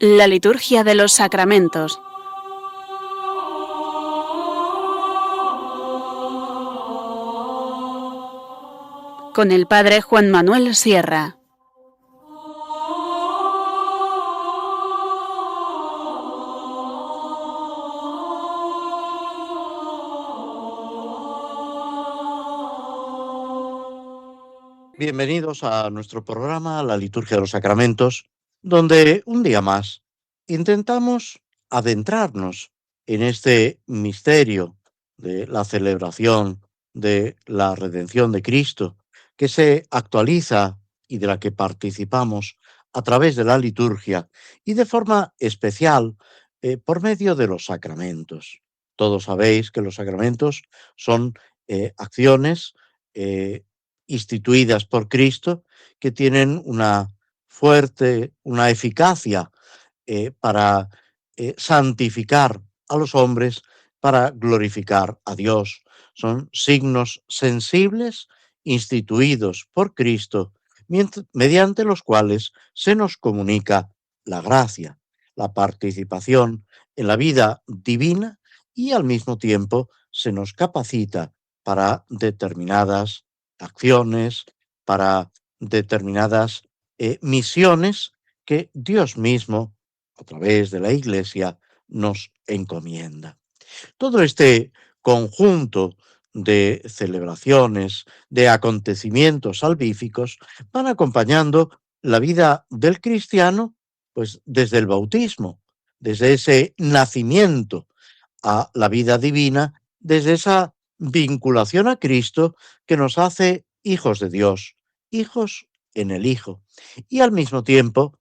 La liturgia de los sacramentos. Con el Padre Juan Manuel Sierra. Bienvenidos a nuestro programa La Liturgia de los Sacramentos, donde un día más intentamos adentrarnos en este misterio de la celebración de la redención de Cristo, que se actualiza y de la que participamos a través de la liturgia y de forma especial por medio de los sacramentos. Todos sabéis que los sacramentos son acciones instituidas por Cristo, que tienen una eficacia para santificar a los hombres, para glorificar a Dios. Son signos sensibles instituidos por Cristo, mediante los cuales se nos comunica la gracia, la participación en la vida divina y al mismo tiempo se nos capacita para determinadas acciones, para determinadas misiones que Dios mismo, a través de la Iglesia, nos encomienda. Todo este conjunto de celebraciones, de acontecimientos salvíficos, van acompañando la vida del cristiano, pues desde el bautismo, desde ese nacimiento a la vida divina, desde esa vinculación a Cristo que nos hace hijos de Dios, hijos en el Hijo, y al mismo tiempo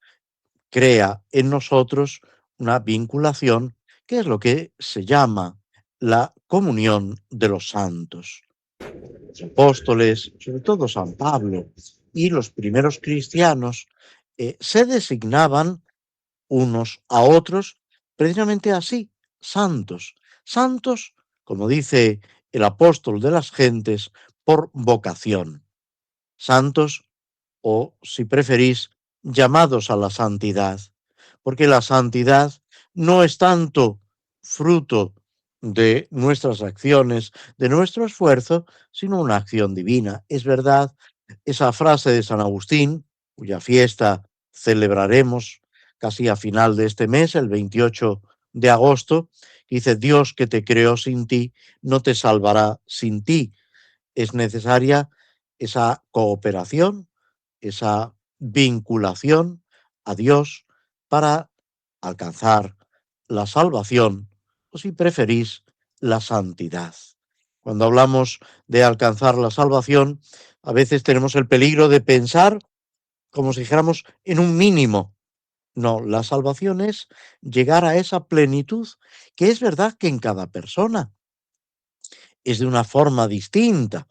crea en nosotros una vinculación que es lo que se llama la comunión de los santos. Los apóstoles, sobre todo San Pablo y los primeros cristianos, se designaban unos a otros precisamente así, santos. Santos, como dice el apóstol de las gentes, por vocación. Santos, o si preferís, llamados a la santidad, porque la santidad no es tanto fruto de nuestras acciones, de nuestro esfuerzo, sino una acción divina. Es verdad, esa frase de San Agustín, cuya fiesta celebraremos casi a final de este mes, el 28 de agosto, dice: Dios que te creó sin ti, no te salvará sin ti. Es necesaria esa cooperación, esa vinculación a Dios para alcanzar la salvación, o si preferís, la santidad. Cuando hablamos de alcanzar la salvación, a veces tenemos el peligro de pensar como si dijéramos en un mínimo. No, la salvación es llegar a esa plenitud, que es verdad que en cada persona es de una forma distinta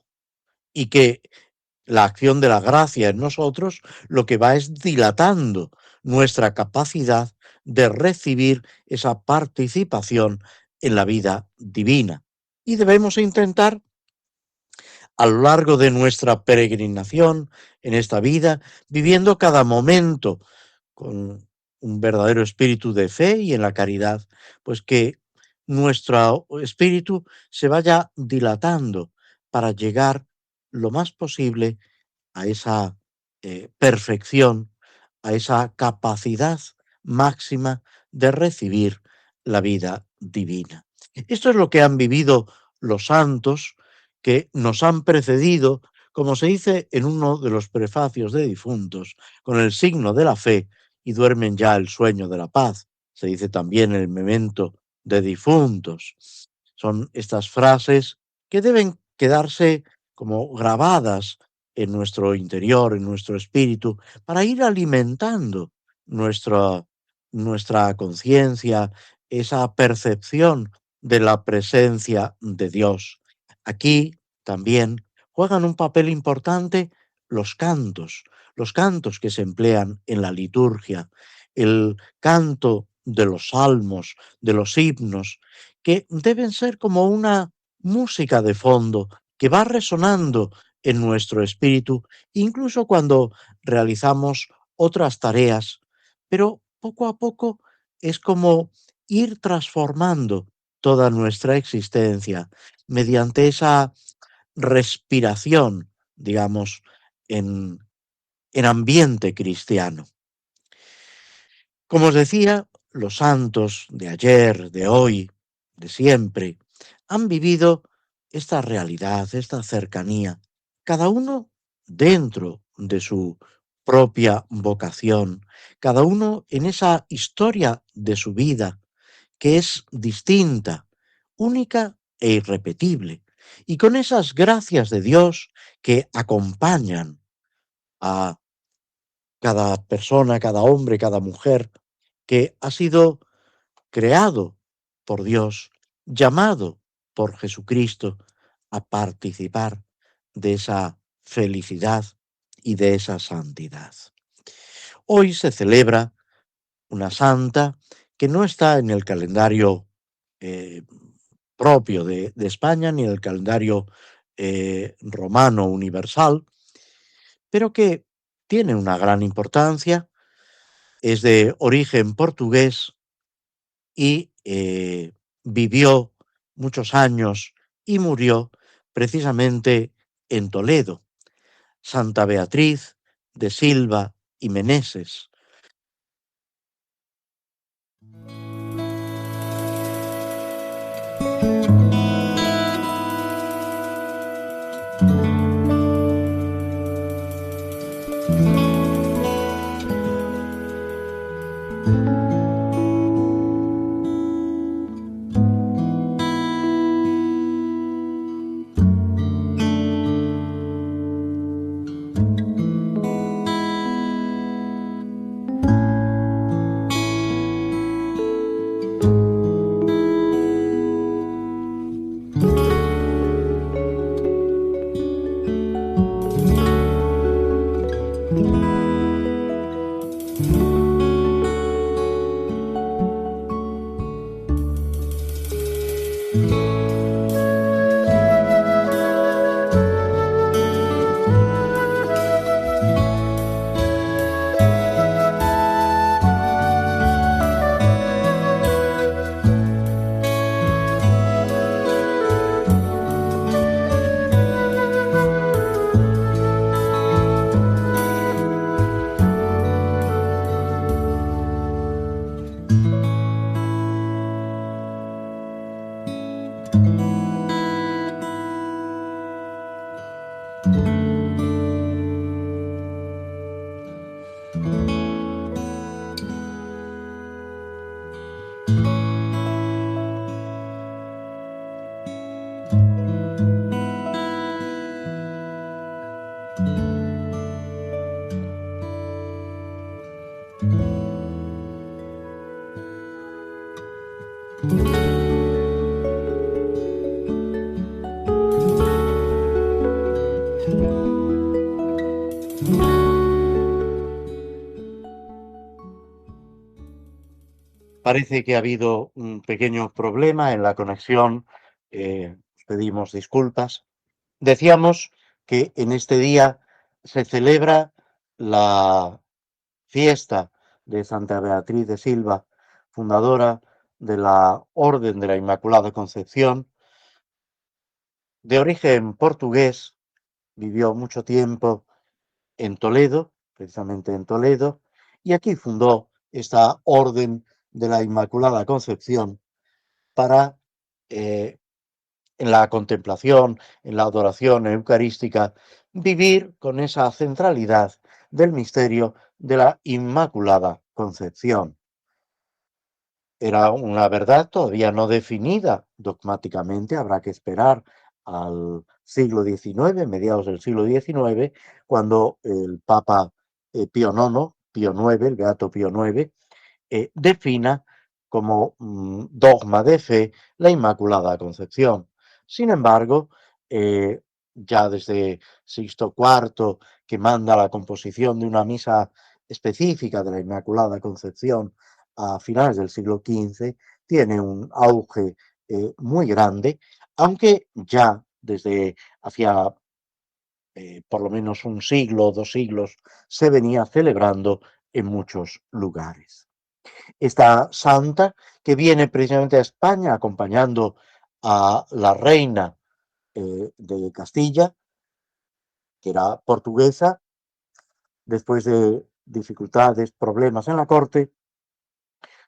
y que la acción de la gracia en nosotros lo que va es dilatando nuestra capacidad de recibir esa participación en la vida divina. Y debemos intentar, a lo largo de nuestra peregrinación en esta vida, viviendo cada momento con un verdadero espíritu de fe y en la caridad, pues que nuestro espíritu se vaya dilatando para llegar lo más posible a esa perfección, a esa capacidad máxima de recibir la vida divina. Esto es lo que han vivido los santos que nos han precedido, como se dice en uno de los prefacios de difuntos, con el signo de la fe y duermen ya el sueño de la paz. Se dice también en el memento de difuntos. Son estas frases que deben quedarse como grabadas en nuestro interior, en nuestro espíritu, para ir alimentando nuestra conciencia, esa percepción de la presencia de Dios. Aquí también juegan un papel importante los cantos que se emplean en la liturgia, el canto de los salmos, de los himnos, que deben ser como una música de fondo que va resonando en nuestro espíritu, incluso cuando realizamos otras tareas, pero poco a poco es como ir transformando toda nuestra existencia mediante esa respiración, digamos, en, en ambiente cristiano. Como os decía, los santos de ayer, de hoy, de siempre, han vivido esta realidad, esta cercanía, cada uno dentro de su propia vocación, cada uno en esa historia de su vida que es distinta, única e irrepetible, y con esas gracias de Dios que acompañan a cada persona, cada hombre, cada mujer que ha sido creado por Dios, llamado por Jesucristo a participar de esa felicidad y de esa santidad. Hoy se celebra una santa que no está en el calendario eh, propio de España ni en el calendario romano universal, pero que tiene una gran importancia, es de origen portugués y vivió muchos años y murió precisamente en Toledo. Santa Beatriz de Silva y Meneses. Parece que ha habido un pequeño problema en la conexión. Pedimos disculpas. Decíamos que en este día se celebra la fiesta de Santa Beatriz de Silva, fundadora de la Orden de la Inmaculada Concepción, de origen portugués, vivió mucho tiempo en Toledo, precisamente en Toledo, y aquí fundó esta Orden de la Inmaculada Concepción para, eh, en la contemplación, en la adoración eucarística, vivir con esa centralidad del misterio de la Inmaculada Concepción. Era una verdad todavía no definida dogmáticamente, habrá que esperar al siglo XIX, mediados del siglo XIX, cuando el Papa Pío IX, el Beato Pío IX, defina como dogma de fe la Inmaculada Concepción. Sin embargo, ya desde Sixto IV, que manda la composición de una misa específica de la Inmaculada Concepción a finales del siglo XV, tiene un auge muy grande, aunque ya desde hacia por lo menos un siglo o 2 siglos se venía celebrando en muchos lugares. Esta santa que viene precisamente a España acompañando a la reina de Castilla, que era portuguesa, después de dificultades, problemas en la corte,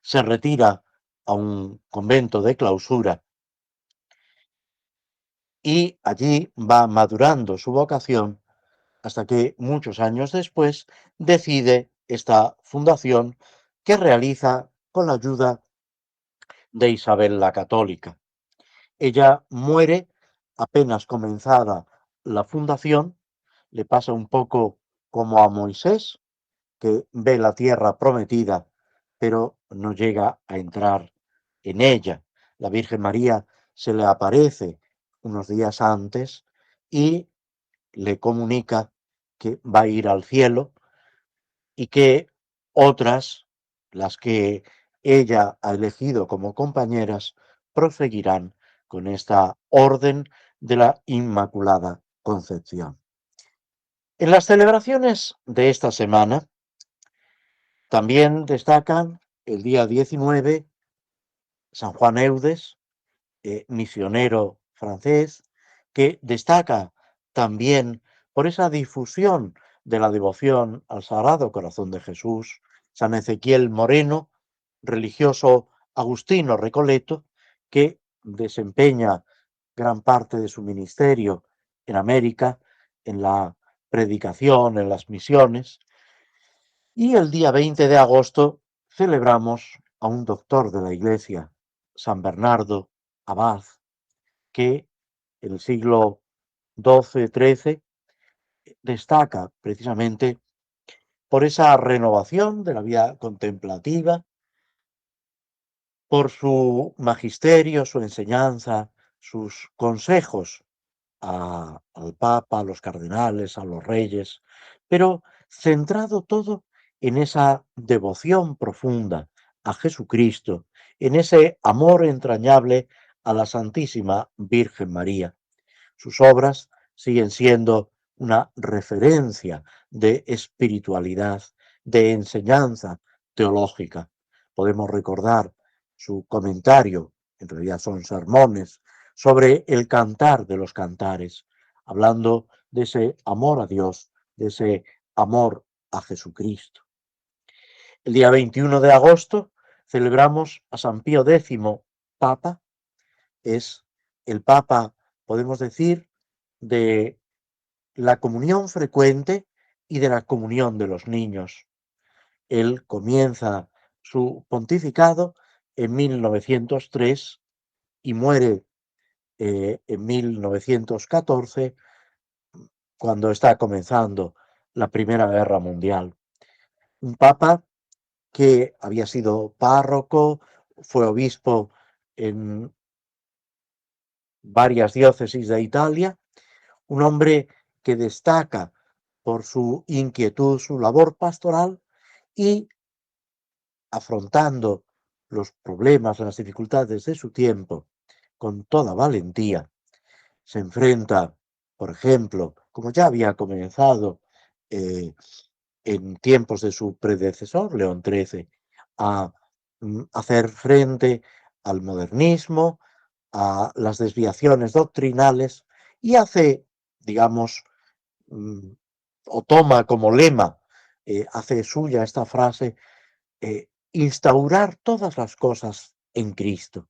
se retira a un convento de clausura y allí va madurando su vocación hasta que muchos años después decide esta fundación que realiza con la ayuda de Isabel la Católica. Ella muere apenas comenzada la fundación, le pasa un poco como a Moisés, que ve la tierra prometida, pero no llega a entrar en ella. La Virgen María se le aparece unos días antes y le comunica que va a ir al cielo y que otras, las que ella ha elegido como compañeras, proseguirán con esta orden de la Inmaculada Concepción. En las celebraciones de esta semana también destacan el día 19, San Juan Eudes, misionero francés, que destaca también por esa difusión de la devoción al Sagrado Corazón de Jesús. San Ezequiel Moreno, religioso agustino recoleto, que desempeña gran parte de su ministerio en América, en la predicación, en las misiones. Y el día 20 de agosto celebramos a un doctor de la Iglesia, San Bernardo Abad, que en el siglo XII-XIII destaca precisamente por esa renovación de la vida contemplativa, por su magisterio, su enseñanza, sus consejos al Papa, a los cardenales, a los reyes, pero centrado todo en esa devoción profunda a Jesucristo, en ese amor entrañable a la Santísima Virgen María. Sus obras siguen siendo una referencia de espiritualidad, de enseñanza teológica. Podemos recordar su comentario, en realidad son sermones, sobre el cantar de los cantares, hablando de ese amor a Dios, de ese amor a Jesucristo. El día 21 de agosto celebramos a San Pío X, Papa. Es el Papa, podemos decir, de la comunión frecuente y de la comunión de los niños. Él comienza su pontificado en 1903 y muere en 1914, cuando está comenzando la Primera Guerra Mundial. Un papa que había sido párroco, fue obispo en varias diócesis de Italia, un hombre que destaca por su inquietud, su labor pastoral y afrontando los problemas, las dificultades de su tiempo con toda valentía. Se enfrenta, por ejemplo, como ya había comenzado eh, en tiempos de su predecesor, León XIII, a hacer frente al modernismo, a las desviaciones doctrinales y hace, digamos, mm, o toma como lema, hace suya esta frase, instaurar todas las cosas en Cristo.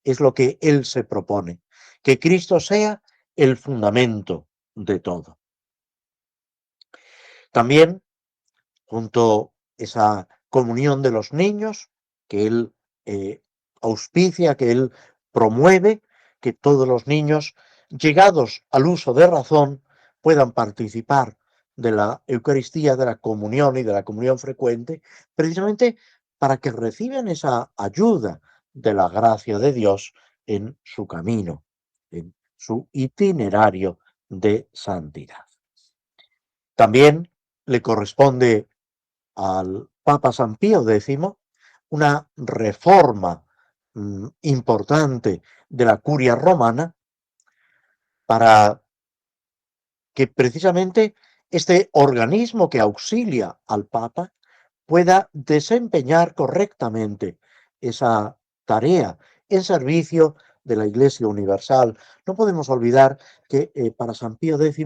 Es lo que él se propone, que Cristo sea el fundamento de todo. También, junto a esa comunión de los niños, que él auspicia, que él promueve, que todos los niños, llegados al uso de razón, puedan participar de la Eucaristía, de la comunión y de la comunión frecuente, precisamente para que reciban esa ayuda de la gracia de Dios en su camino, en su itinerario de santidad. También le corresponde al Papa San Pío X una reforma importante de la curia romana para que precisamente este organismo que auxilia al Papa pueda desempeñar correctamente esa tarea en servicio de la Iglesia Universal. No podemos olvidar que para San Pío X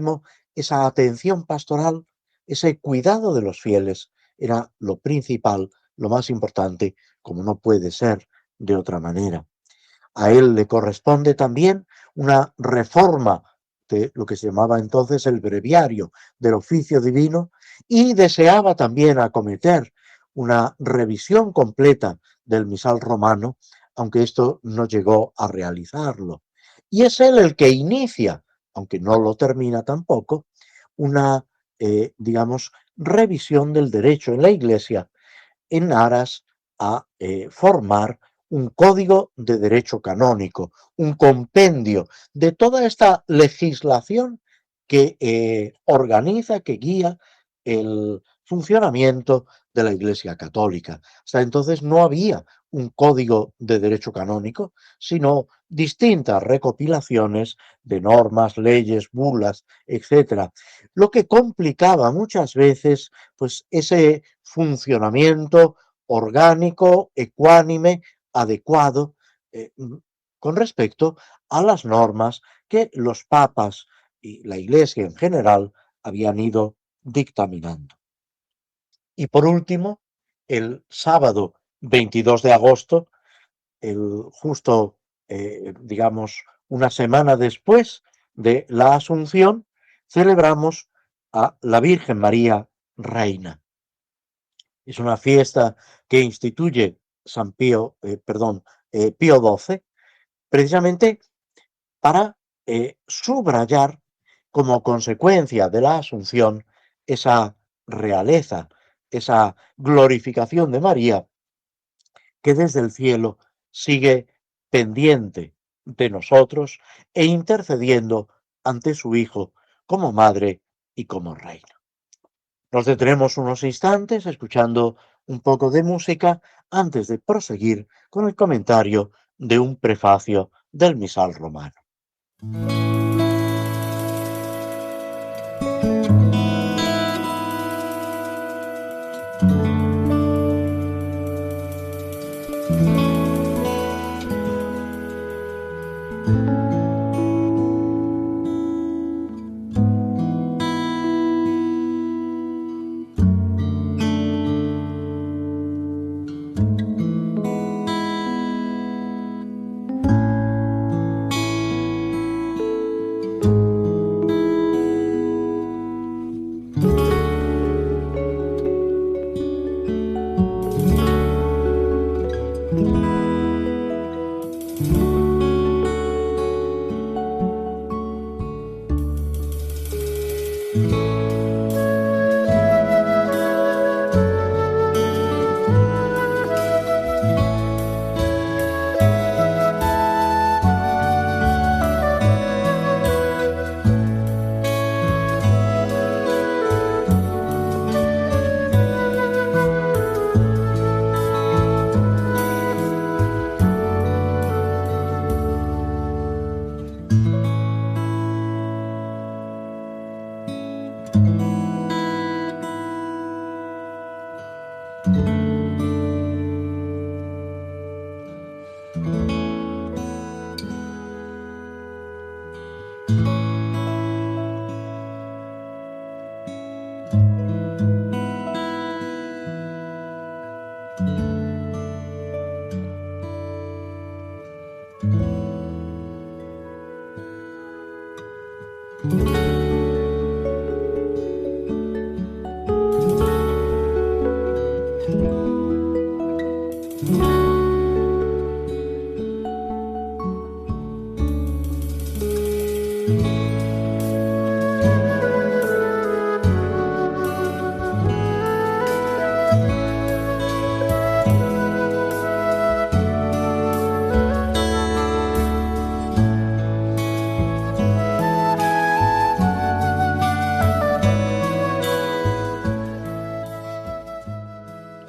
esa atención pastoral, ese cuidado de los fieles, era lo principal, lo más importante, como no puede ser de otra manera. A él le corresponde también una reforma de lo que se llamaba entonces el breviario del oficio divino, y deseaba también acometer una revisión completa del misal romano, aunque esto no llegó a realizarlo. Y es él el que inicia, aunque no lo termina tampoco, una, digamos, revisión del derecho en la Iglesia en aras a formar un código de derecho canónico, un compendio de toda esta legislación que organiza, que guía el funcionamiento de la Iglesia Católica. Hasta entonces no había un código de derecho canónico, sino distintas recopilaciones de normas, leyes, bulas, etcétera, lo que complicaba muchas veces pues ese funcionamiento orgánico, ecuánime, adecuado, eh, con respecto a las normas que los papas y la Iglesia en general habían ido dictaminando. Y por último, el sábado 22 de agosto, justo, digamos, una semana después de la Asunción, celebramos a la Virgen María Reina. Es una fiesta que instituye Pío XII, precisamente para subrayar como consecuencia de la Asunción esa realeza, esa glorificación de María que desde el cielo sigue pendiente de nosotros e intercediendo ante su Hijo como Madre y como Reina. Nos detenemos unos instantes escuchando un poco de música antes de proseguir con el comentario de un prefacio del misal romano.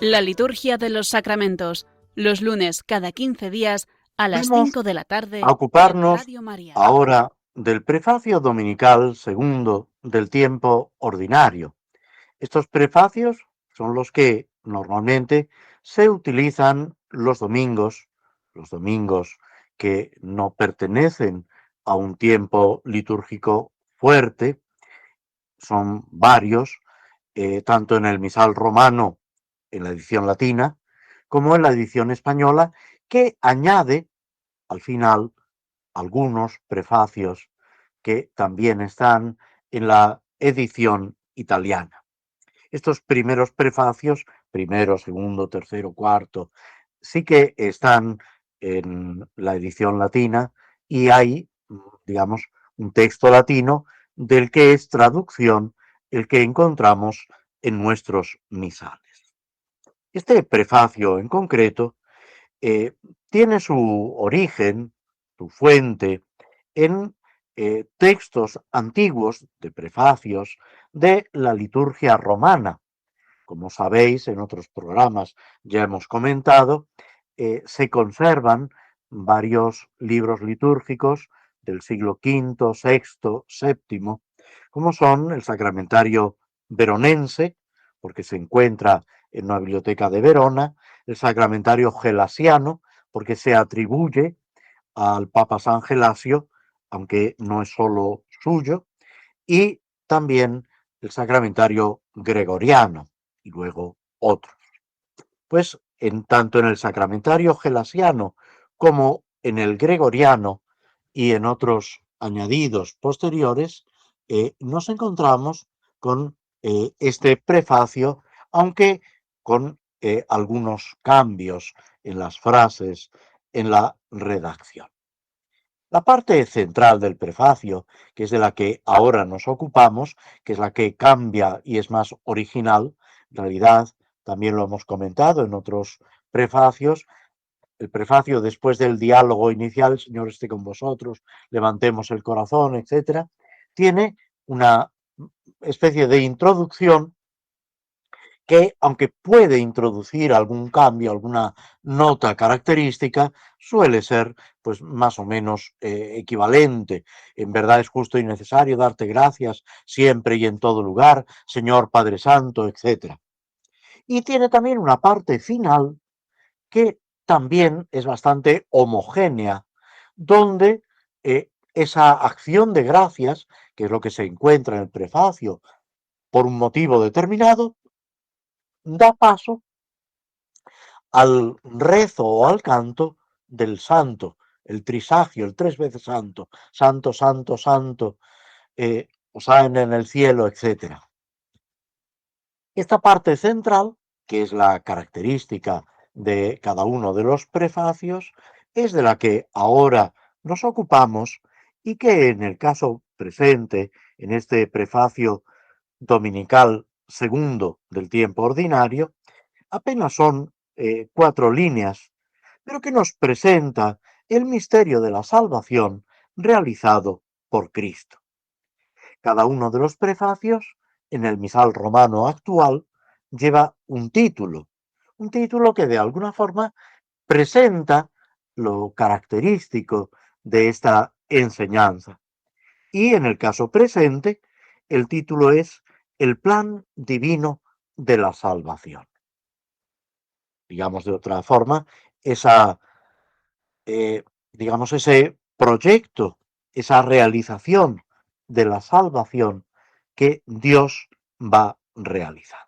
La liturgia de los sacramentos, los lunes cada 15 días a las Vamos 5 de la tarde a ocuparnos en Radio María. ahora del prefacio dominical segundo del tiempo ordinario. Estos prefacios son los que normalmente se utilizan los domingos que no pertenecen a un tiempo litúrgico fuerte, son varios, tanto en el misal romano, en la edición latina, como en la edición española, que añade al final algunos prefacios que también están en la edición italiana. Estos primeros prefacios, primero, segundo, tercero, cuarto, sí que están en la edición latina y hay, digamos, un texto latino del que es traducción el que encontramos en nuestros misales. Este prefacio en concreto eh, tiene su origen, su fuente, en textos antiguos de prefacios de la liturgia romana. Como sabéis, en otros programas ya hemos comentado, se conservan varios libros litúrgicos del siglo V, VI, VII, como son el Sacramentario Veronense, porque se encuentra en una biblioteca de Verona, el Sacramentario Gelasiano, porque se atribuye al Papa San Gelasio, aunque no es solo suyo, y también el Sacramentario Gregoriano, y luego otros. Pues tanto en el Sacramentario Gelasiano como en el Gregoriano y en otros añadidos posteriores, nos encontramos con este prefacio, aunque con algunos cambios en las frases, en la redacción. La parte central del prefacio, que es de la que ahora nos ocupamos, que es la que cambia y es más original, en realidad también lo hemos comentado en otros prefacios, el prefacio después del diálogo inicial, el Señor esté con vosotros, levantemos el corazón, etcétera, tiene una especie de introducción que, aunque puede introducir algún cambio, alguna nota característica, suele ser pues más o menos equivalente. En verdad es justo y necesario darte gracias siempre y en todo lugar, Señor Padre Santo, etc. Y tiene también una parte final que también es bastante homogénea, donde esa acción de gracias, que es lo que se encuentra en el prefacio, por un motivo determinado, da paso al rezo o al canto del santo, el trisagio, el tres veces santo, santo, santo, santo, Hosana en el cielo, etc. Esta parte central, que es la característica de cada uno de los prefacios, es de la que ahora nos ocupamos y que en el caso presente, en este prefacio dominical segundo del tiempo ordinario, apenas son 4 líneas, pero que nos presenta el misterio de la salvación realizado por Cristo. Cada uno de los prefacios, en el misal romano actual, lleva un título que de alguna forma presenta lo característico de esta enseñanza. Y en el caso presente, el título es El plan divino de la salvación. Digamos de otra forma, esa, digamos, ese proyecto, esa realización de la salvación que Dios va realizando.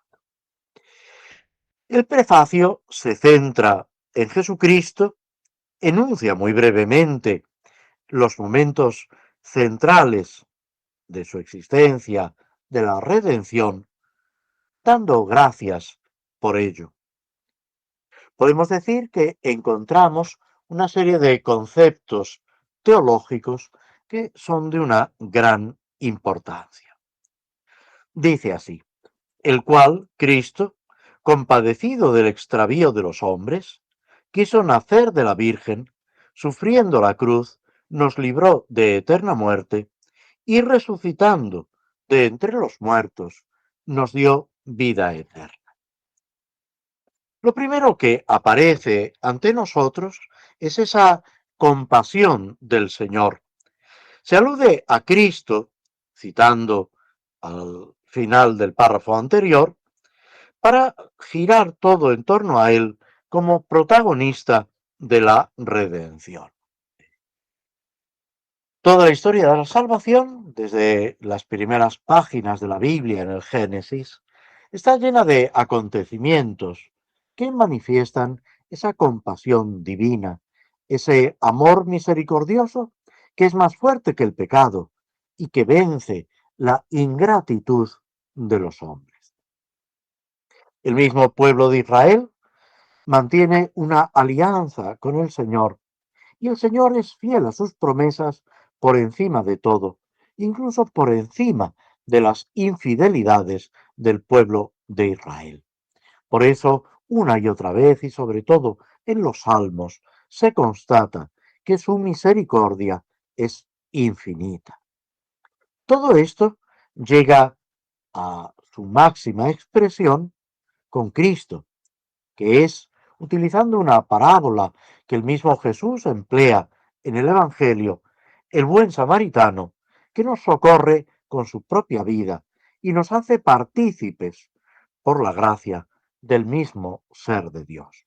El prefacio se centra en Jesucristo, enuncia muy brevemente los momentos centrales de su existencia, de la redención, dando gracias por ello. Podemos decir que encontramos una serie de conceptos teológicos que son de una gran importancia. Dice así, el cual Cristo, compadecido del extravío de los hombres, quiso nacer de la Virgen, sufriendo la cruz, nos libró de eterna muerte, y resucitando de entre los muertos, nos dio vida eterna. Lo primero que aparece ante nosotros es esa compasión del Señor. Se alude a Cristo, citando al final del párrafo anterior, para girar todo en torno a Él como protagonista de la redención. Toda la historia de la salvación, desde las primeras páginas de la Biblia en el Génesis, está llena de acontecimientos que manifiestan esa compasión divina, ese amor misericordioso que es más fuerte que el pecado y que vence la ingratitud de los hombres. El mismo pueblo de Israel mantiene una alianza con el Señor y el Señor es fiel a sus promesas por encima de todo, incluso por encima de las infidelidades del pueblo de Israel. Por eso, una y otra vez, y sobre todo en los salmos, se constata que su misericordia es infinita. Todo esto llega a su máxima expresión con Cristo, que es, utilizando una parábola que el mismo Jesús emplea en el Evangelio, el buen samaritano, que nos socorre con su propia vida y nos hace partícipes, por la gracia, del mismo ser de Dios.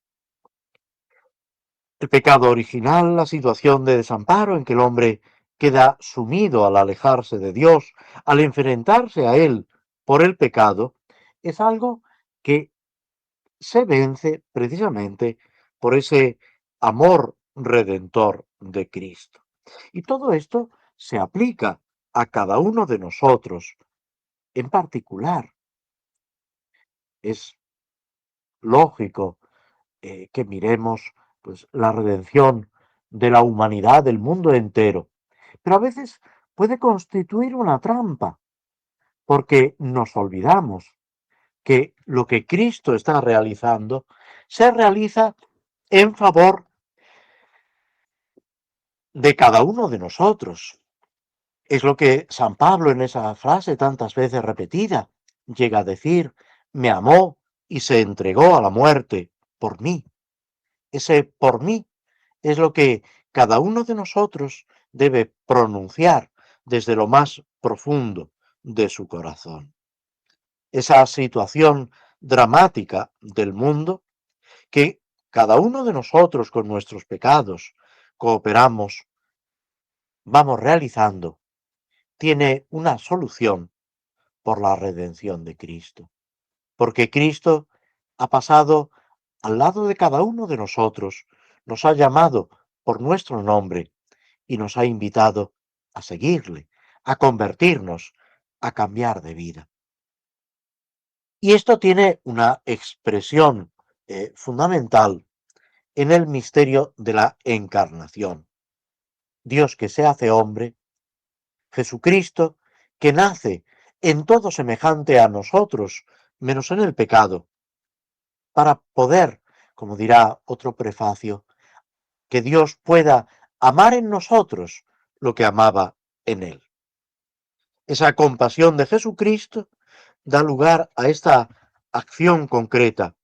El pecado original, la situación de desamparo en que el hombre queda sumido al alejarse de Dios, al enfrentarse a Él por el pecado, es algo que se vence precisamente por ese amor redentor de Cristo. Y todo esto se aplica a cada uno de nosotros en particular. Es lógico que miremos pues, la redención de la humanidad, del mundo entero, pero a veces puede constituir una trampa, porque nos olvidamos que lo que Cristo está realizando se realiza en favor de cada uno de nosotros. Es lo que San Pablo en esa frase tantas veces repetida llega a decir, me amó y se entregó a la muerte por mí. Ese por mí es lo que cada uno de nosotros debe pronunciar desde lo más profundo de su corazón. Esa situación dramática del mundo que cada uno de nosotros con nuestros pecados cooperamos, vamos realizando, tiene una solución por la redención de Cristo. Porque Cristo ha pasado al lado de cada uno de nosotros, nos ha llamado por nuestro nombre y nos ha invitado a seguirle, a convertirnos, a cambiar de vida. Y esto tiene una expresión fundamental en el misterio de la encarnación. Dios que se hace hombre, Jesucristo que nace en todo semejante a nosotros, menos en el pecado, para poder, como dirá otro prefacio, que Dios pueda amar en nosotros lo que amaba en Él. Esa compasión de Jesucristo da lugar a esta acción concreta,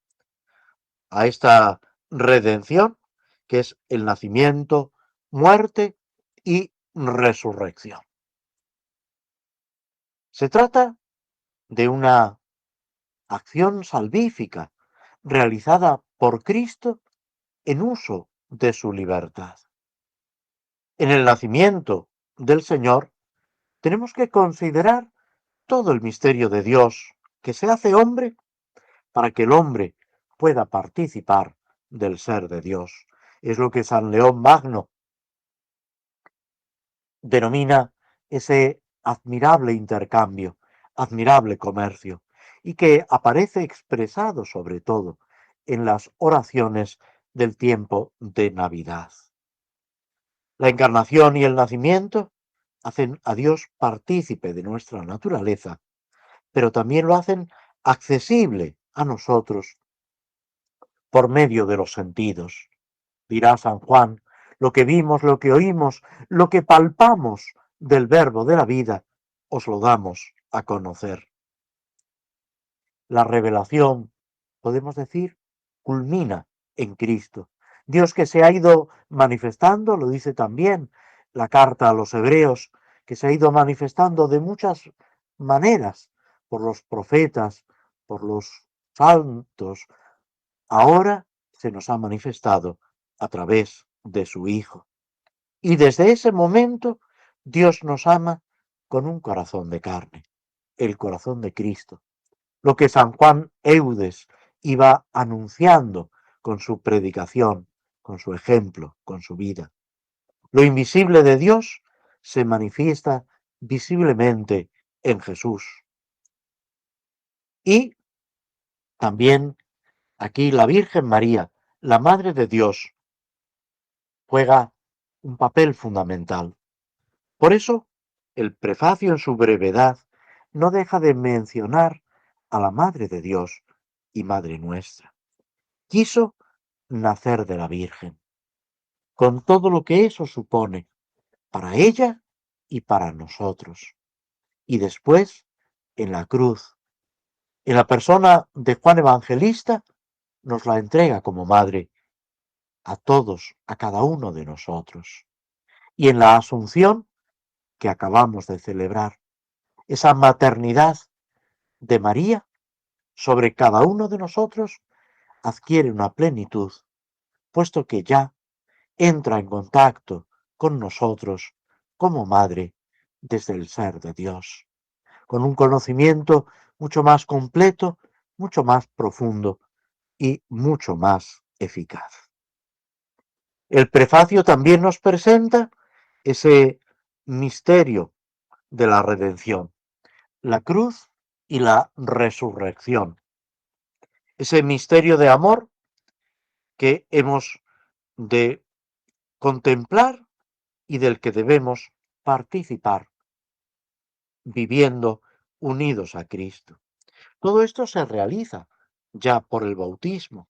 a esta redención, que es el nacimiento, muerte y resurrección. Se trata de una acción salvífica realizada por Cristo en uso de su libertad. En el nacimiento del Señor tenemos que considerar todo el misterio de Dios que se hace hombre para que el hombre pueda participar del ser de Dios. Es lo que San León Magno denomina ese admirable intercambio, admirable comercio, y que aparece expresado sobre todo en las oraciones del tiempo de Navidad. La encarnación y el nacimiento hacen a Dios partícipe de nuestra naturaleza, pero también lo hacen accesible a nosotros por medio de los sentidos. Dirá San Juan, lo que vimos, lo que oímos, lo que palpamos del verbo de la vida, os lo damos a conocer. La revelación, podemos decir, culmina en Cristo. Dios que se ha ido manifestando, lo dice también la carta a los hebreos, que se ha ido manifestando de muchas maneras por los profetas, por los santos, ahora se nos ha manifestado a través de su Hijo. Y desde ese momento Dios nos ama con un corazón de carne, el corazón de Cristo. Lo que San Juan Eudes iba anunciando con su predicación, con su ejemplo, con su vida. Lo invisible de Dios se manifiesta visiblemente en Jesús. Y también aquí la Virgen María, la Madre de Dios, juega un papel fundamental. Por eso, el prefacio en su brevedad no deja de mencionar a la Madre de Dios y Madre nuestra. Quiso nacer de la Virgen, con todo lo que eso supone para ella y para nosotros. Y después, en la cruz, en la persona de Juan Evangelista, nos la entrega como madre a todos, a cada uno de nosotros. Y en la Asunción, que acabamos de celebrar, esa maternidad de María sobre cada uno de nosotros adquiere una plenitud, puesto que ya entra en contacto con nosotros como madre desde el ser de Dios, con un conocimiento mucho más completo, mucho más profundo y mucho más eficaz. El prefacio también nos presenta ese misterio de la redención, la cruz y la resurrección, ese misterio de amor que hemos de contemplar y del que debemos participar, viviendo unidos a Cristo. Todo esto se realiza ya por el bautismo,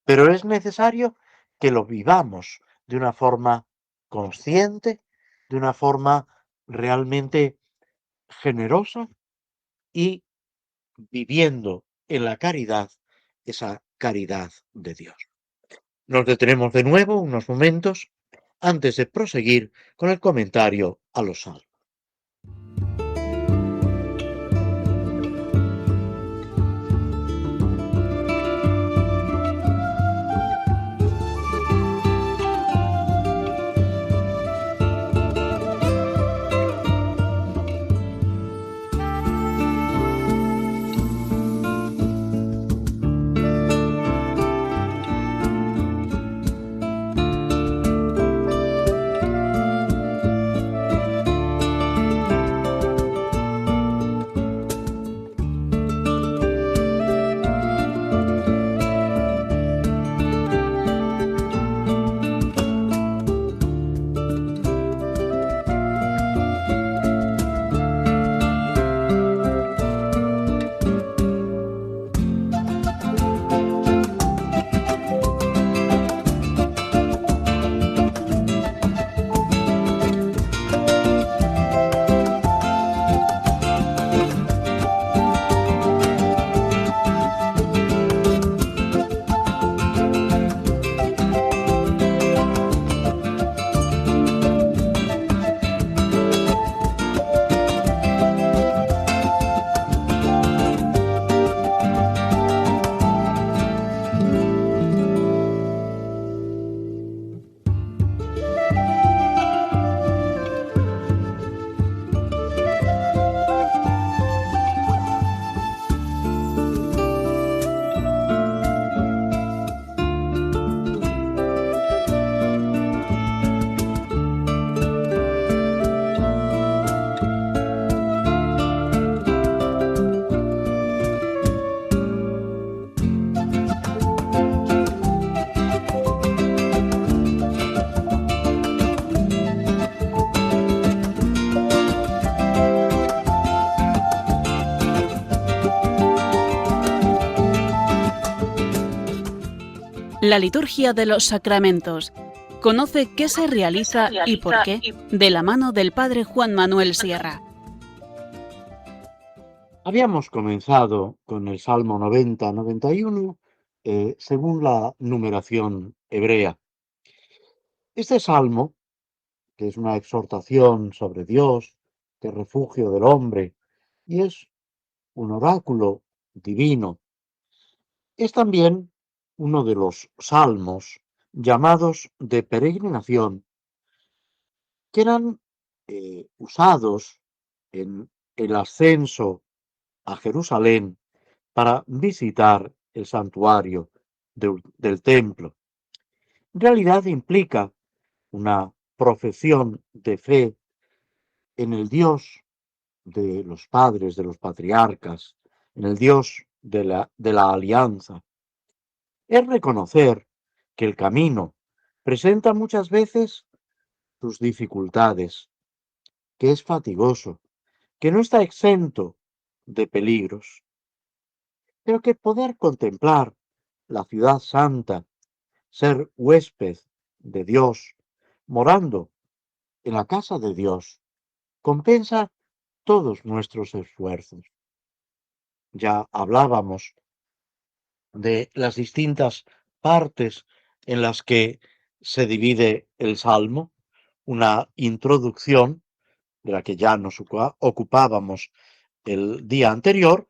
pero es necesario que lo vivamos de una forma consciente, de una forma realmente generosa y viviendo en la caridad, esa caridad de Dios. Nos detenemos de nuevo unos momentos antes de proseguir con el comentario a los salmos. La liturgia de los sacramentos. Conoce qué se realiza y por qué de la mano del Padre Juan Manuel Sierra. Habíamos comenzado con el Salmo 90-91, según la numeración hebrea. Este salmo, que es una exhortación sobre Dios, que es refugio del hombre, y es un oráculo divino, Es también uno de los salmos llamados de peregrinación, que eran usados en el ascenso a Jerusalén para visitar el santuario del templo. En realidad implica una profesión de fe en el Dios de los padres, de los patriarcas, en el Dios de la alianza. Es reconocer que el camino presenta muchas veces sus dificultades, que es fatigoso, que no está exento de peligros, pero que poder contemplar la ciudad santa, ser huésped de Dios, morando en la casa de Dios, compensa todos nuestros esfuerzos. Ya hablábamos de las distintas partes en las que se divide el Salmo, una introducción de la que ya nos ocupábamos el día anterior,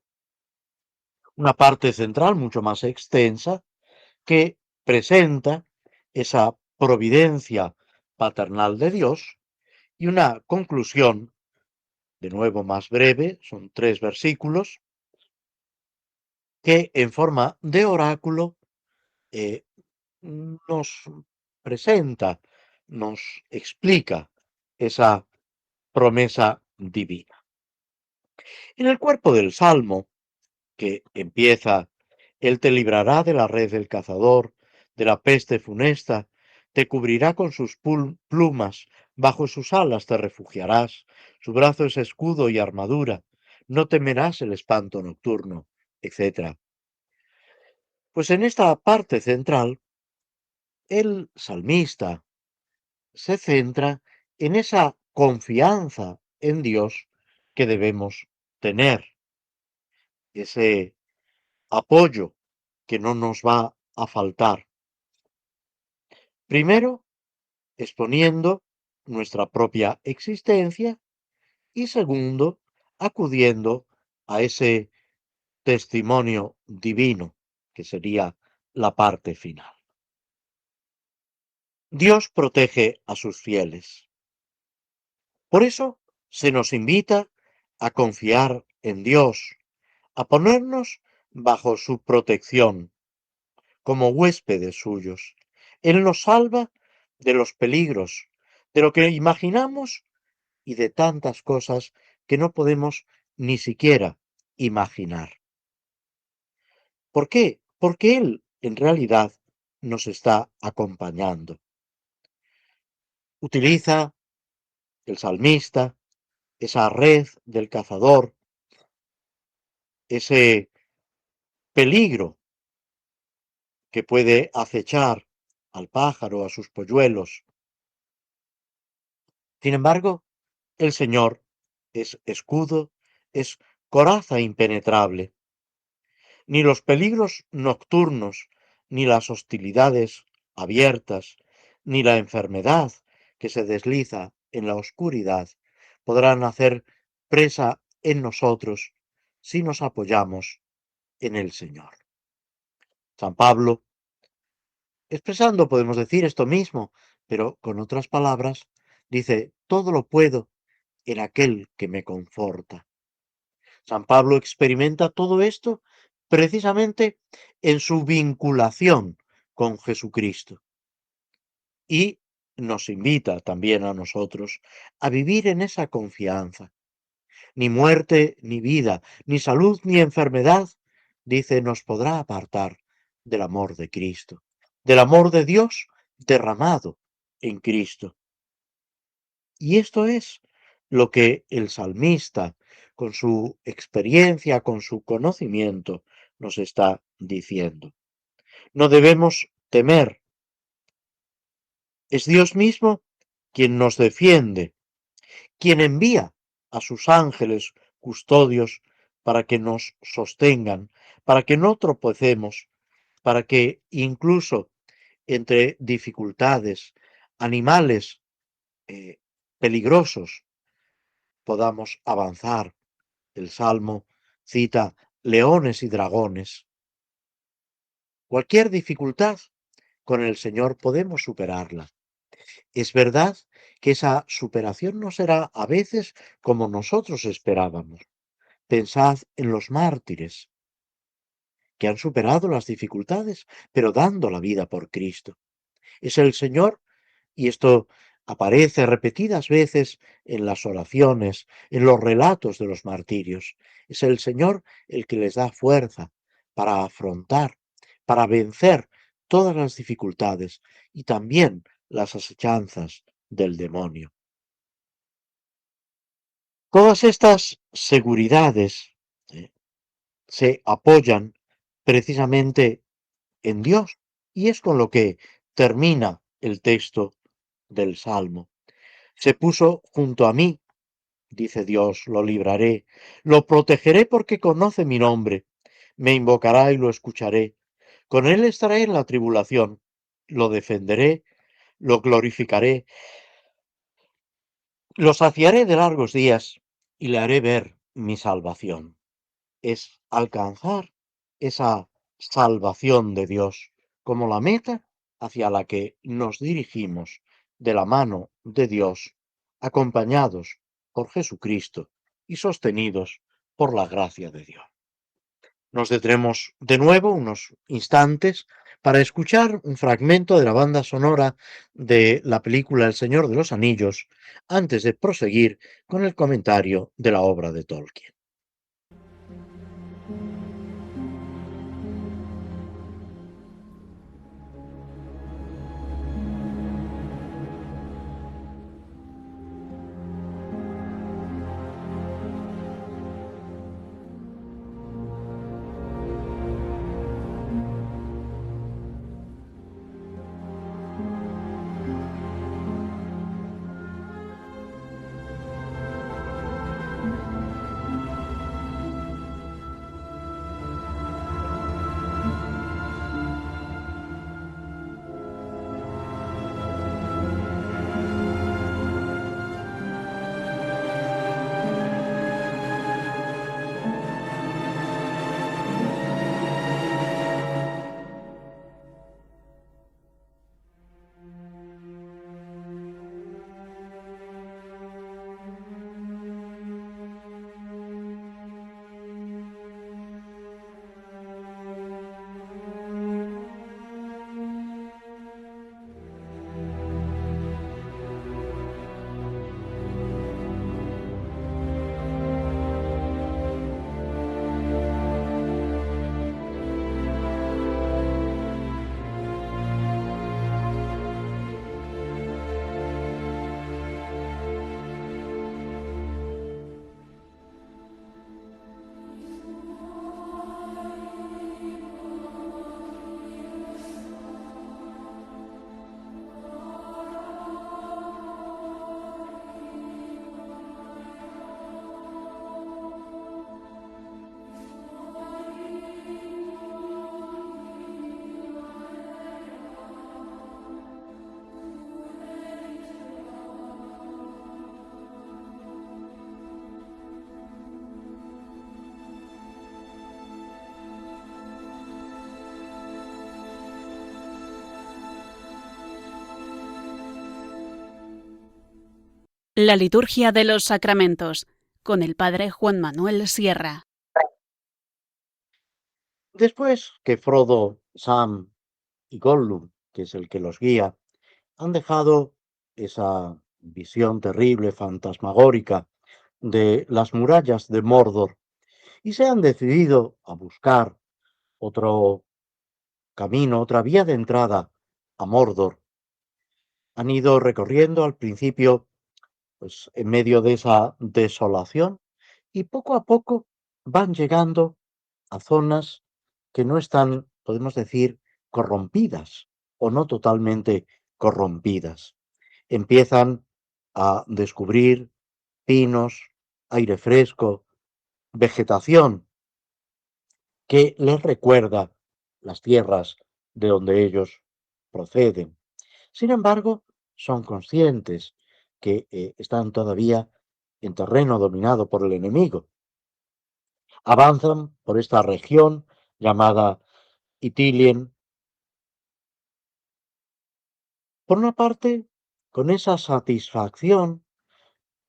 una parte central mucho más extensa que presenta esa providencia paternal de Dios y una conclusión, de nuevo más breve, son 3 versículos, que en forma de oráculo eh, nos presenta, nos explica esa promesa divina. En el cuerpo del Salmo, que empieza, Él te librará de la red del cazador, de la peste funesta, te cubrirá con sus plumas, bajo sus alas te refugiarás, su brazo es escudo y armadura, no temerás el espanto nocturno, etc. Pues en esta parte central, el salmista se centra en esa confianza en Dios que debemos tener, ese apoyo que no nos va a faltar. Primero, exponiendo nuestra propia existencia y segundo, acudiendo a ese testimonio divino, que sería la parte final. Dios protege a sus fieles. Por eso se nos invita a confiar en Dios, a ponernos bajo su protección como huéspedes suyos. Él nos salva de los peligros, de lo que imaginamos y de tantas cosas que no podemos ni siquiera imaginar. ¿Por qué? Porque Él en realidad nos está acompañando. Utiliza el salmista esa red del cazador, ese peligro que puede acechar al pájaro, a sus polluelos. Sin embargo, el Señor es escudo, es coraza impenetrable. Ni los peligros nocturnos, ni las hostilidades abiertas, ni la enfermedad que se desliza en la oscuridad podrán hacer presa en nosotros si nos apoyamos en el Señor. San Pablo, expresando, podemos decir esto mismo, pero con otras palabras, dice, todo lo puedo en aquel que me conforta. San Pablo experimenta todo esto precisamente en su vinculación con Jesucristo y nos invita también a nosotros a vivir en esa confianza. Ni muerte ni vida, ni salud ni enfermedad, dice, nos podrá apartar del amor de Cristo, del amor de Dios derramado en Cristo. Y esto es lo que el salmista, con su experiencia, con su conocimiento, nos está diciendo. No debemos temer. Es Dios mismo quien nos defiende, quien envía a sus ángeles custodios para que nos sostengan, para que no tropecemos, para que incluso entre dificultades, animales peligrosos, podamos avanzar. El Salmo cita leones y dragones. Cualquier dificultad, con el Señor podemos superarla. Es verdad que esa superación no será a veces como nosotros esperábamos. Pensad en los mártires que han superado las dificultades, pero dando la vida por Cristo. Es el Señor, y esto aparece repetidas veces en las oraciones, en los relatos de los martirios. Es el Señor el que les da fuerza para afrontar, para vencer todas las dificultades y también las asechanzas del demonio. Todas estas seguridades se apoyan precisamente en Dios, y es con lo que termina el texto del Salmo. Se puso junto a mí, dice Dios, lo libraré, lo protegeré porque conoce mi nombre, me invocará y lo escucharé. Con él estaré en la tribulación, lo defenderé, lo glorificaré, lo saciaré de largos días y le haré ver mi salvación. Es alcanzar esa salvación de Dios como la meta hacia la que nos dirigimos de la mano de Dios, acompañados por Jesucristo y sostenidos por la gracia de Dios. Nos detenemos de nuevo unos instantes para escuchar un fragmento de la banda sonora de la película El Señor de los Anillos, antes de proseguir con el comentario de la obra de Tolkien. La liturgia de los sacramentos, con el padre Juan Manuel Sierra. Después que Frodo, Sam y Gollum, que es el que los guía, han dejado esa visión terrible, fantasmagórica de las murallas de Mordor y se han decidido a buscar otro camino, otra vía de entrada a Mordor. Han ido recorriendo al principio, pues en medio de esa desolación, y poco a poco van llegando a zonas que no están, podemos decir, corrompidas o no totalmente corrompidas. Empiezan a descubrir pinos, aire fresco, vegetación que les recuerda las tierras de donde ellos proceden. Sin embargo, son conscientes que están todavía en terreno dominado por el enemigo. Avanzan por esta región llamada Ithilien, Por una parte, con esa satisfacción,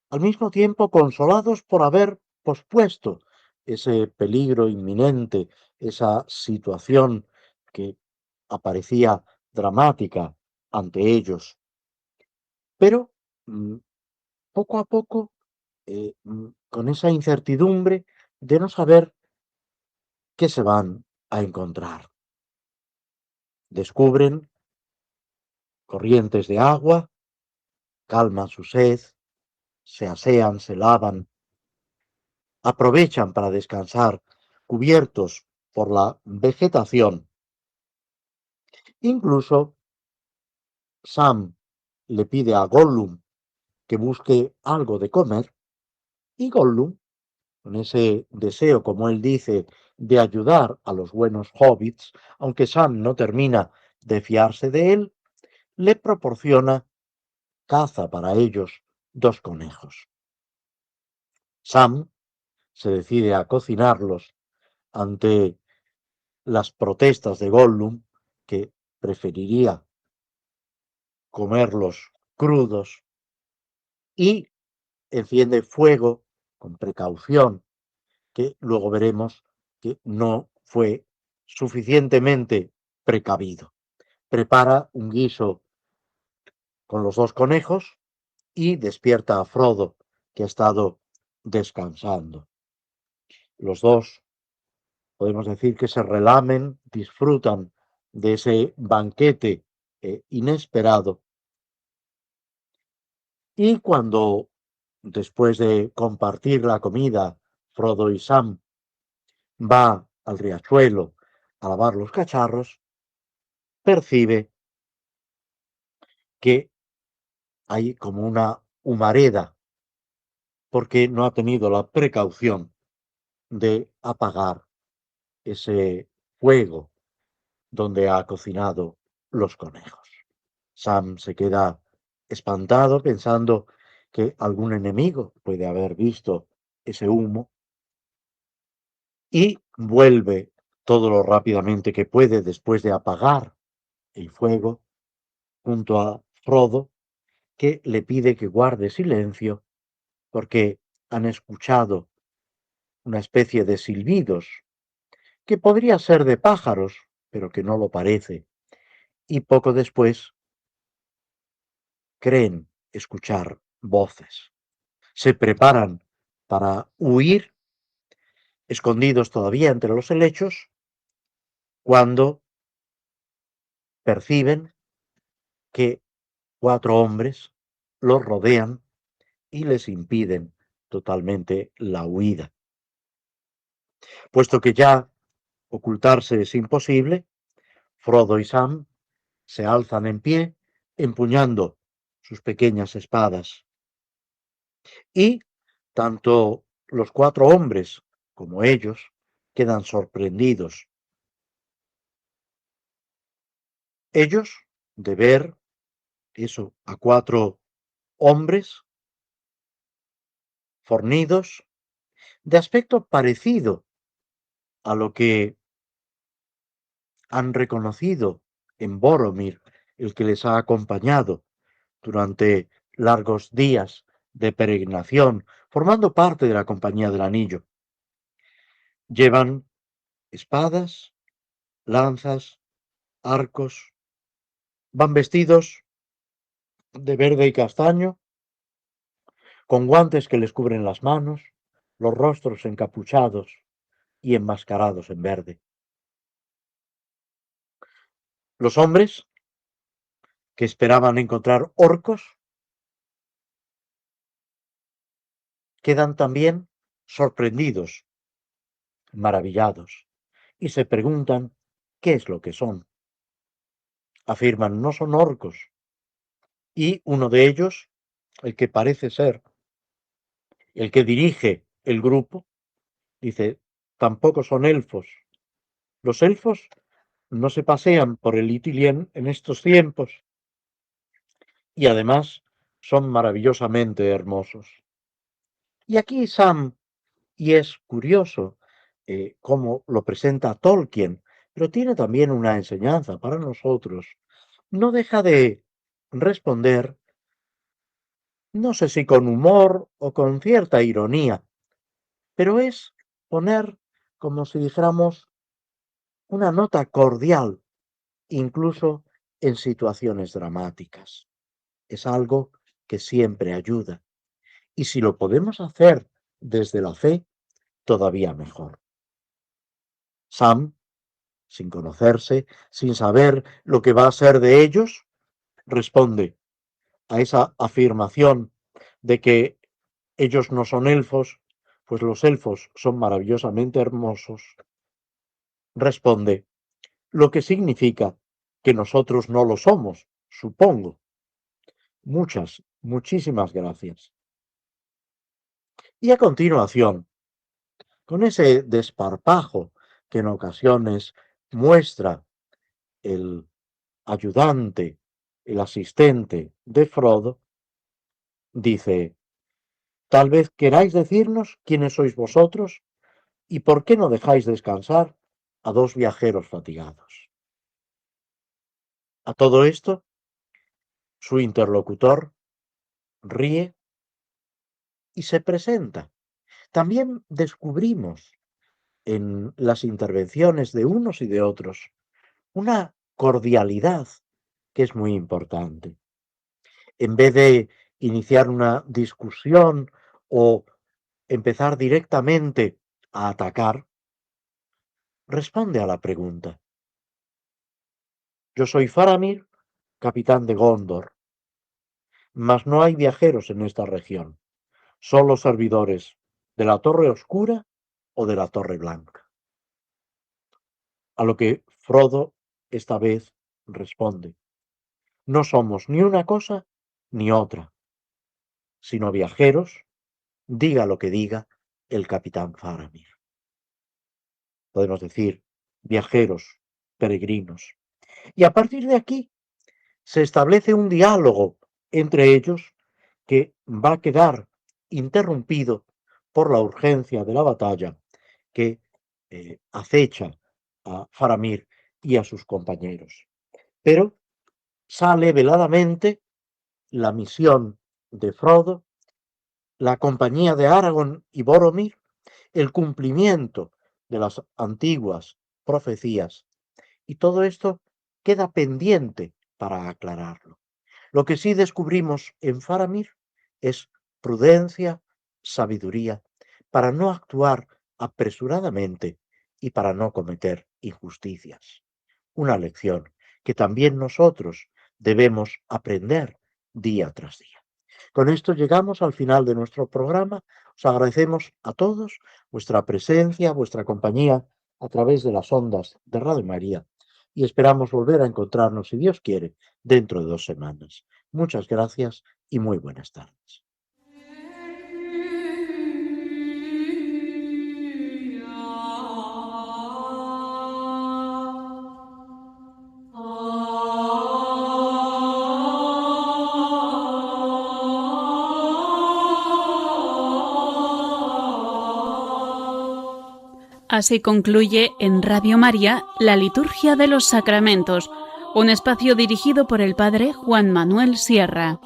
al mismo tiempo consolados por haber pospuesto ese peligro inminente, esa situación que aparecía dramática ante ellos. Pero mm, poco a poco, con esa incertidumbre de no saber qué se van a encontrar. Descubren corrientes de agua, calman su sed, se asean, se lavan, aprovechan para descansar cubiertos por la vegetación. Incluso Sam le pide a Gollum que busque algo de comer y Gollum, con ese deseo, como él dice, de ayudar a los buenos hobbits, aunque Sam no termina de fiarse de él, le proporciona caza para ellos 2 conejos. Sam se decide a cocinarlos ante las protestas de Gollum, que preferiría comerlos crudos, y enciende fuego con precaución, que luego veremos que no fue suficientemente precavido. Prepara un guiso con los 2 conejos y despierta a Frodo, que ha estado descansando. Los dos, podemos decir que se relamen, disfrutan de ese banquete inesperado. Y cuando, después de compartir la comida, Frodo y Sam va al riachuelo a lavar los cacharros, percibe que hay como una humareda, porque no ha tenido la precaución de apagar ese fuego donde ha cocinado los conejos. Sam se queda espantado pensando que algún enemigo puede haber visto ese humo y vuelve todo lo rápidamente que puede después de apagar el fuego junto a Frodo, que le pide que guarde silencio porque han escuchado una especie de silbidos que podría ser de pájaros, pero que no lo parece, y poco después creen escuchar voces. Se preparan para huir, escondidos todavía entre los helechos, cuando perciben que 4 hombres los rodean y les impiden totalmente la huida. Puesto que ya ocultarse es imposible, Frodo y Sam se alzan en pie, empuñando sus pequeñas espadas. Y tanto los 4 hombres como ellos quedan sorprendidos. Ellos de ver eso, a 4 hombres fornidos, de aspecto parecido a lo que han reconocido en Boromir, el que les ha acompañado durante largos días de peregrinación, formando parte de la Compañía del Anillo. Llevan espadas, lanzas, arcos, van vestidos de verde y castaño, con guantes que les cubren las manos, los rostros encapuchados y enmascarados en verde. Los hombres, que esperaban encontrar orcos, quedan también sorprendidos, maravillados, y se preguntan qué es lo que son. Afirman, no son orcos. Y uno de ellos, el que parece ser el que dirige el grupo, dice, tampoco son elfos. Los elfos no se pasean por el Itilien en estos tiempos y además son maravillosamente hermosos. Y aquí Sam, y es curioso cómo lo presenta Tolkien, pero tiene también una enseñanza para nosotros. No deja de responder, no sé si con humor o con cierta ironía, pero es poner, como si dijéramos, una nota cordial, incluso en situaciones dramáticas. Es algo que siempre ayuda. Y si lo podemos hacer desde la fe, todavía mejor. Sam, sin conocerse, sin saber lo que va a ser de ellos, responde a esa afirmación de que ellos no son elfos, pues los elfos son maravillosamente hermosos, responde, lo que significa que nosotros no lo somos, supongo. Muchísimas gracias. Y a continuación, con ese desparpajo que en ocasiones muestra el ayudante, el asistente de Frodo, dice, tal vez queráis decirnos quiénes sois vosotros y por qué no dejáis descansar a dos viajeros fatigados. A todo esto, su interlocutor ríe y se presenta. También descubrimos en las intervenciones de unos y de otros una cordialidad que es muy importante. En vez de iniciar una discusión o empezar directamente a atacar, responde a la pregunta. Yo soy Faramir, capitán de Gondor, mas no hay viajeros en esta región, solo servidores de la Torre Oscura o de la Torre Blanca. A lo que Frodo esta vez responde, no somos ni una cosa ni otra, sino viajeros, diga lo que diga el capitán Faramir. Podemos decir viajeros, peregrinos. Y a partir de aquí se establece un diálogo entre ellos que va a quedar interrumpido por la urgencia de la batalla que acecha a Faramir y a sus compañeros. Pero sale veladamente la misión de Frodo, la compañía de Aragorn y Boromir, el cumplimiento de las antiguas profecías, y todo esto queda pendiente para aclararlo. Lo que sí descubrimos en Faramir es prudencia, sabiduría, para no actuar apresuradamente y para no cometer injusticias. Una lección que también nosotros debemos aprender día tras día. Con esto llegamos al final de nuestro programa. Os agradecemos a todos vuestra presencia, vuestra compañía a través de las ondas de Radio María y esperamos volver a encontrarnos, si Dios quiere, dentro de 2 semanas. Muchas gracias y muy buenas tardes. Así concluye en Radio María la Liturgia de los Sacramentos, un espacio dirigido por el Padre Juan Manuel Sierra.